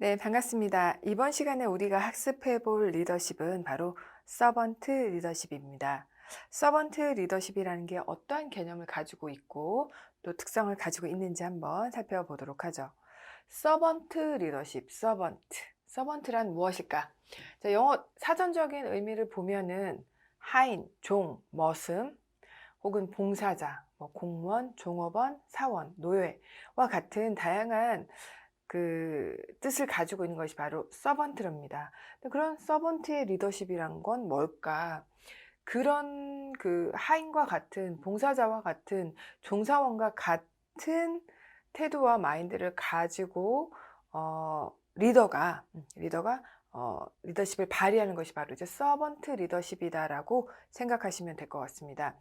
네, 반갑습니다. 이번 시간에 우리가 학습해 볼 리더십은 바로 서번트 리더십입니다. 서번트 리더십이라는 게 어떠한 개념을 가지고 있고 또 특성을 가지고 있는지 한번 살펴보도록 하죠. 서번트 리더십, 서번트란 무엇일까? 자, 영어 사전적인 의미를 보면은 하인, 종, 머슴, 혹은 봉사자, 공무원, 종업원, 사원, 노예와 같은 다양한 그 뜻을 가지고 있는 것이 바로 서번트랍니다. 그런 서번트의 리더십이란 건 뭘까? 그런 그 하인과 같은 봉사자와 같은 종사원과 같은 태도와 마인드를 가지고 리더가 리더십을 발휘하는 것이 바로 이제 서번트 리더십이다라고 생각하시면 될 것 같습니다.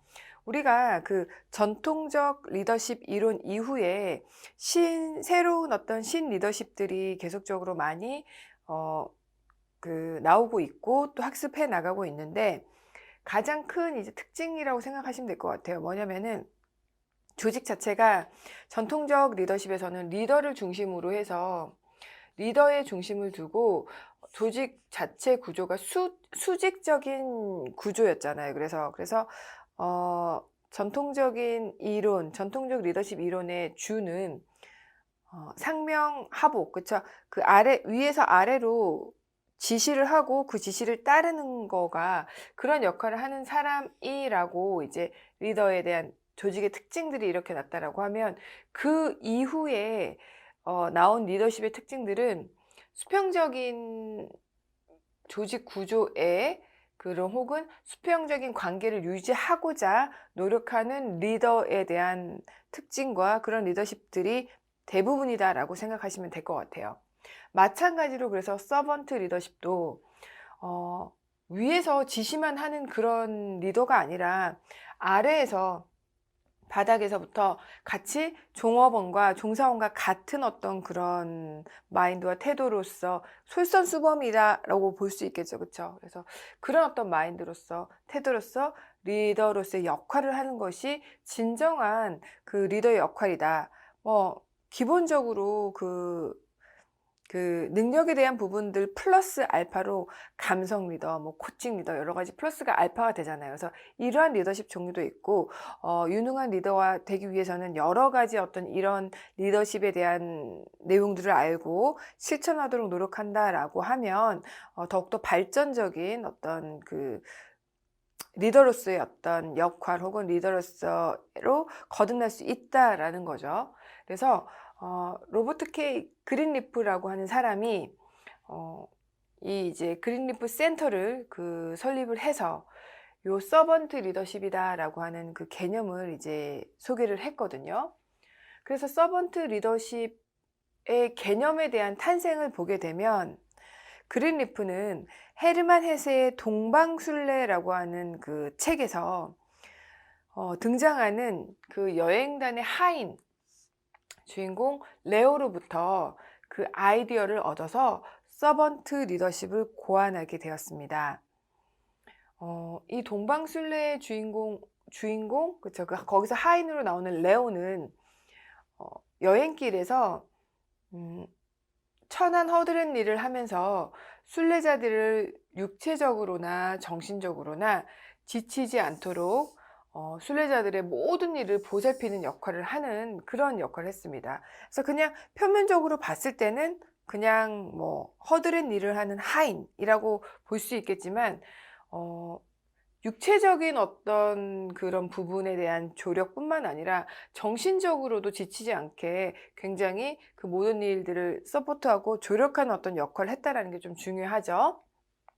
우리가 그 전통적 리더십 이론 이후에 새로운 어떤 신 리더십들이 계속적으로 많이 나오고 있고 또 학습해 나가고 있는데 가장 큰 이제 특징이라고 생각하시면 될 것 같아요. 뭐냐면은 조직 자체가 전통적 리더십에서는 리더를 중심으로 해서 리더의 중심을 두고 조직 자체 구조가 수직적인 구조였잖아요. 그래서 전통적인 이론, 전통적 리더십 이론의 주는 상명하복, 그쵸? 그 위에서 아래로 지시를 하고 그 지시를 따르는 거가 그런 역할을 하는 사람이라고 이제 리더에 대한 조직의 특징들이 이렇게 났다라고 하면 그 이후에 나온 리더십의 특징들은 수평적인 조직 구조에 그런 혹은 수평적인 관계를 유지하고자 노력하는 리더에 대한 특징과 그런 리더십들이 대부분이다라고 생각하시면 될 것 같아요. 마찬가지로 그래서 서번트 리더십도 위에서 지시만 하는 그런 리더가 아니라 아래에서 바닥에서부터 같이 종업원과 종사원과 같은 어떤 그런 마인드와 태도로서 솔선수범이다라고 볼 수 있겠죠. 그렇죠? 그래서 그런 어떤 마인드로서 태도로서 리더로서의 역할을 하는 것이 진정한 그 리더의 역할이다. 기본적으로 그 능력에 대한 부분들 플러스 알파로 감성 리더, 코칭 리더 여러 가지 플러스가 알파가 되잖아요. 그래서 이러한 리더십 종류도 있고 유능한 리더가 되기 위해서는 여러 가지 어떤 이런 리더십에 대한 내용들을 알고 실천하도록 노력한다라고 하면 더욱더 발전적인 어떤 그 리더로서의 어떤 역할 혹은 리더로서로 거듭날 수 있다라는 거죠. 그래서 로버트 K 그린리프라고 하는 사람이 이 이제 그린리프 센터를 그 설립을 해서 요 서번트 리더십이다라고 하는 그 개념을 이제 소개를 했거든요. 그래서 서번트 리더십의 개념에 대한 탄생을 보게 되면 그린리프는 헤르만 헤세의 동방술래라고 하는 그 책에서 등장하는 그 여행단의 하인 주인공 레오로부터 그 아이디어를 얻어서 서번트 리더십을 고안하게 되었습니다. 이 동방술래의 주인공, 그쵸? 거기서 하인으로 나오는 레오는 여행길에서 천한 허드렛 일을 하면서 순례자들을 육체적으로나 정신적으로나 지치지 않도록 순례자들의 모든 일을 보살피는 역할을 하는 그런 역할을 했습니다. 그래서 그냥 표면적으로 봤을 때는 그냥 허드렛 일을 하는 하인이라고 볼 수 있겠지만 육체적인 어떤 그런 부분에 대한 조력뿐만 아니라 정신적으로도 지치지 않게 굉장히 그 모든 일들을 서포트하고 조력하는 어떤 역할을 했다라는 게 좀 중요하죠.